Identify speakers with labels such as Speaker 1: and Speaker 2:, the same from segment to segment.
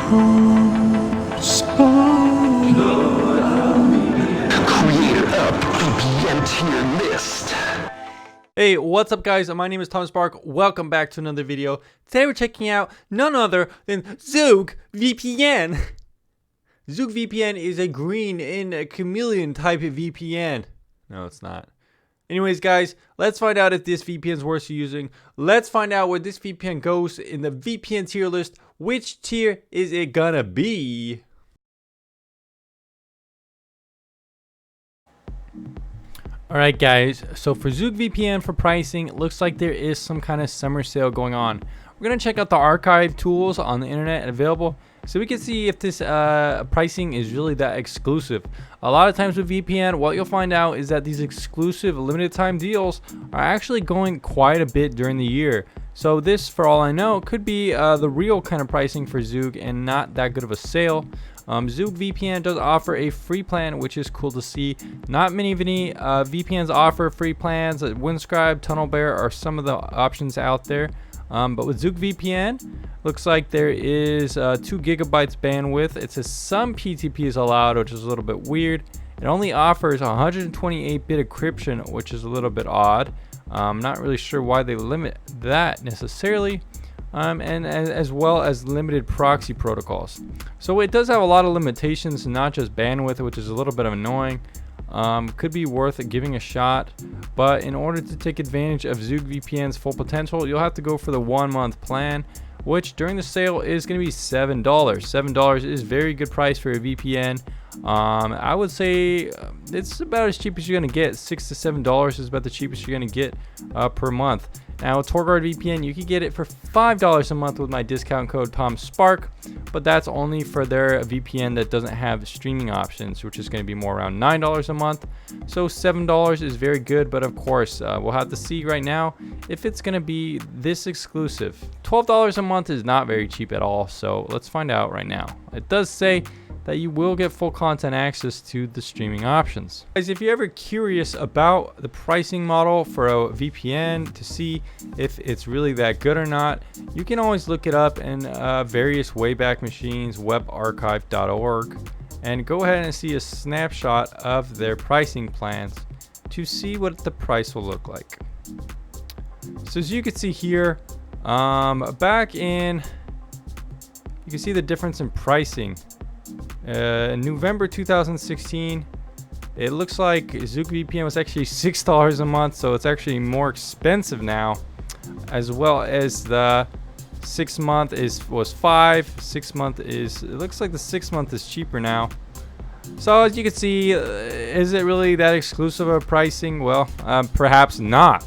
Speaker 1: Creator of VPN tier list.
Speaker 2: Hey, what's up guys? My name is Tom Spark. Welcome back to another video. Today we're checking out none other than ZoogVPN. ZoogVPN is a green and a chameleon type of VPN. No, it's not. Anyways guys, let's find out if this VPN is worth using. Let's find out where this VPN goes in the VPN tier list. Which tier is it gonna be? Alright guys, so for ZoogVPN for pricing, it looks like there is some kind of summer sale going on. We're going to check out the archive tools on the internet available so we can see if this pricing is really that exclusive. A lot of times with VPN, what you'll find out is that these exclusive limited time deals are actually going quite a bit during the year. So this, for all I know, could be the real kind of pricing for Zoog and not that good of a sale. ZoogVPN does offer a free plan, which is cool to see. Not many VPNs offer free plans. Windscribe, TunnelBear are some of the options out there. But with ZoogVPN, looks like there is 2 gigabytes bandwidth. It says some PTP is allowed, which is a little bit weird. It only offers 128-bit encryption, which is a little bit odd. Not really sure why they limit that necessarily. And as well as limited proxy protocols. So it does have a lot of limitations, not just bandwidth, which is a little bit annoying. Could be worth giving a shot, but in order to take advantage of ZoogVPN's full potential, you'll have to go for the 1-month plan, which during the sale is going to be $7. $7 is very good price for a VPN. I would say it's about as cheap as you're going to get. $6 to $7 is about the cheapest you're going to get per month. Now with Torguard VPN, you can get it for $5 a month with my discount code TomSpark, but that's only for their VPN that doesn't have streaming options, which is going to be more around $9 a month. So $7 is very good, but of course we'll have to see right now if it's going to be this exclusive. $12 a month is not very cheap at all, so let's find out right now. It does say that you will get full content access to the streaming options. Guys, if you're ever curious about the pricing model for a VPN to see if it's really that good or not, you can always look it up in various Wayback Machines, webarchive.org, and go ahead and see a snapshot of their pricing plans to see what the price will look like. So as you can see here, back in, you can see the difference in pricing. In November 2016, it looks like ZoogVPN was actually $6 a month, so it's actually more expensive now, as well as the 6-month was $5. 6-month is, it looks like the 6-month is cheaper now. So as you can see, is it really that exclusive of pricing? Well, perhaps not,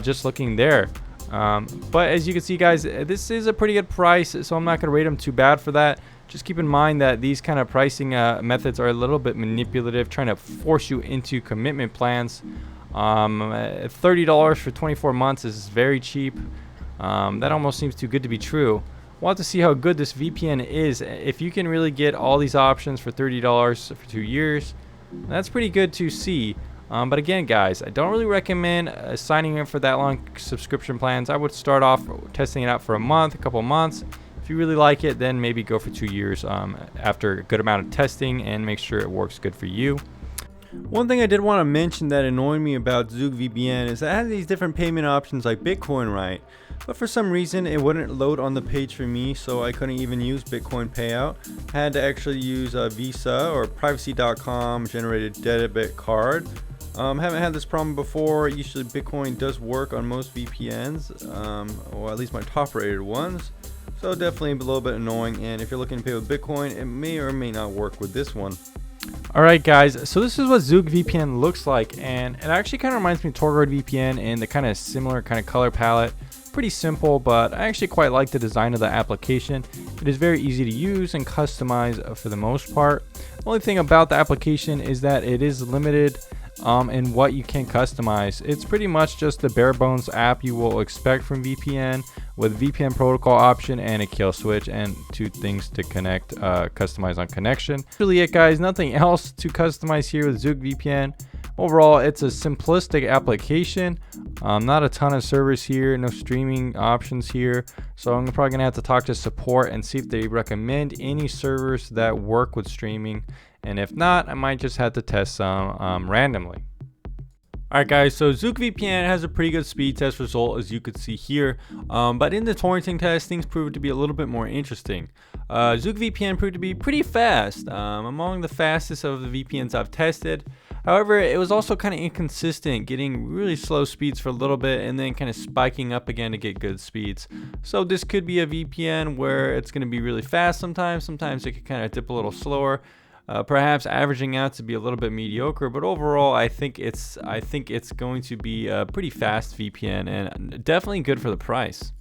Speaker 2: just looking there. But as you can see guys, this is a pretty good price, so I'm not going to rate them too bad for that. Just keep in mind that these kind of pricing methods are a little bit manipulative, trying to force you into commitment plans. $30 for 24 months is very cheap. That almost seems too good to be true. We'll have to see how good this VPN is. If you can really get all these options for $30 for 2 years, that's pretty good to see. But again guys, I don't really recommend signing in for that long subscription plans. I would start off testing it out for a month, a couple months. If you really like it, then maybe go for 2 years after a good amount of testing and make sure it works good for you. One thing I did want to mention that annoyed me about ZoogVPN is that it has these different payment options like Bitcoin, right? But for some reason it wouldn't load on the page for me, so I couldn't even use Bitcoin payout. I had to actually use a Visa or privacy.com generated debit card. Haven't had this problem before. Usually Bitcoin does work on most VPNs, or at least my top rated ones. So definitely a little bit annoying, and if you're looking to pay with Bitcoin, it may or may not work with this one. Alright guys, so this is what ZoogVPN looks like, and it actually kind of reminds me of Torguard VPN in the kind of similar kind of color palette. Pretty simple, but I actually quite like the design of the application. It is very easy to use and customize for the most part. The only thing about the application is that it is limited and what you can customize. It's pretty much just the bare bones app you will expect from VPN, with VPN protocol option and a kill switch and 2 things to connect, customize on connection. Really it guys, nothing else to customize here with ZoogVPN. Overall, it's a simplistic application. Not a ton of servers here, no streaming options here. So I'm probably gonna have to talk to support and see if they recommend any servers that work with streaming. And if not, I might just have to test some randomly. Alright guys, so ZoogVPN has a pretty good speed test result, as you could see here, but in the torrenting test, things proved to be a little bit more interesting. ZoogVPN proved to be pretty fast, among the fastest of the VPNs I've tested. However, it was also kind of inconsistent, getting really slow speeds for a little bit and then kind of spiking up again to get good speeds. So this could be a VPN where it's going to be really fast sometimes it could kind of dip a little slower. Perhaps averaging out to be a little bit mediocre, but overall I think it's going to be a pretty fast VPN and definitely good for the price.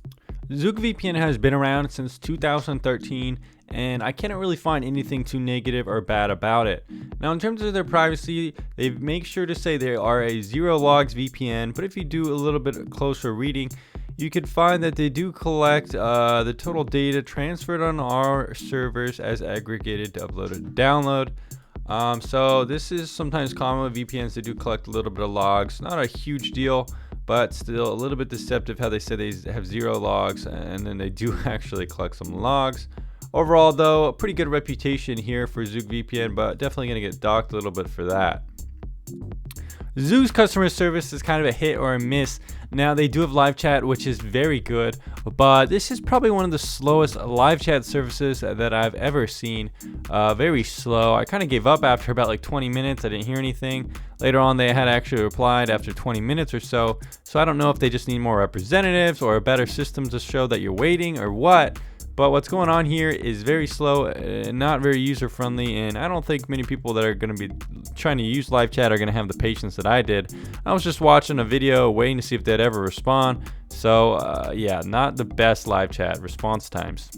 Speaker 2: ZoogVPN has been around since 2013 and I cannot really find anything too negative or bad about it. Now in terms of their privacy, they make sure to say they are a zero logs VPN, but if you do a little bit closer reading, you could find that they do collect the total data transferred on our servers as aggregated to upload and download. So this is sometimes common with VPNs. They do collect a little bit of logs. Not a huge deal, but still a little bit deceptive how they say they have zero logs and then they do actually collect some logs. Overall though, a pretty good reputation here for ZoogVPN, but definitely going to get docked a little bit for that. Zoog's customer service is kind of a hit or a miss. Now they do have live chat, which is very good, but this is probably one of the slowest live chat services that I've ever seen. Very slow. I kind of gave up after about like 20 minutes. I didn't hear anything. Later on they had actually replied after 20 minutes or so. So I don't know if they just need more representatives or a better system to show that you're waiting or what. But what's going on here is very slow and not very user friendly, and I don't think many people that are going to be trying to use live chat are going to have the patience that I did. I was just watching a video waiting to see if they'd ever respond. So yeah, not the best live chat response times.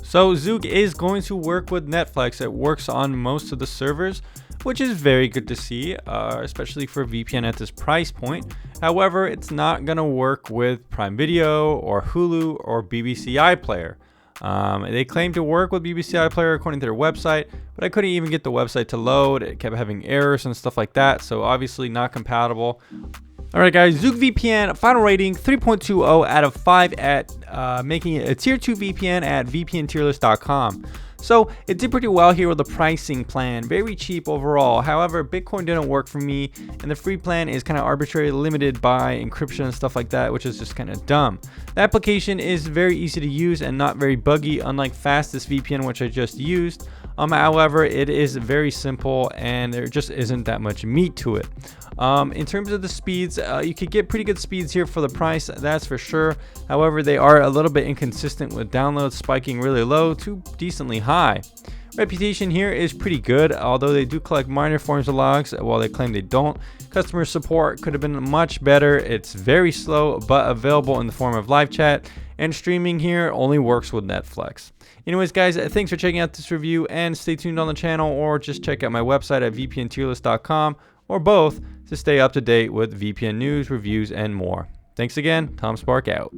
Speaker 2: So Zoog is going to work with Netflix. It works on most of the servers, which is very good to see, especially for VPN at this price point. However, it's not going to work with Prime Video or Hulu or BBC iPlayer. They claim to work with BBC iPlayer according to their website, but I couldn't even get the website to load. It kept having errors and stuff like that, so obviously not compatible. Alright guys, ZoogVPN final rating 3.20 out of 5 at making it a tier 2 VPN at vpn-tierlist.com. So it did pretty well here with the pricing plan, very cheap overall. However, Bitcoin didn't work for me, and the free plan is kind of arbitrarily limited by encryption and stuff like that, which is just kind of dumb. The application is very easy to use and not very buggy, unlike Fastest VPN, which I just used. However, it is very simple and there just isn't that much meat to it. In terms of the speeds, you could get pretty good speeds here for the price, that's for sure. However, they are a little bit inconsistent with downloads spiking really low to decently high. Reputation here is pretty good, although they do collect minor forms of logs while they claim they don't. Customer support could have been much better. It's very slow but available in the form of live chat, and streaming here only works with Netflix. Anyways guys, thanks for checking out this review, and stay tuned on the channel or just check out my website at vpn-tierlist.com or both to stay up to date with VPN news, reviews, and more. Thanks again. Tom Spark out.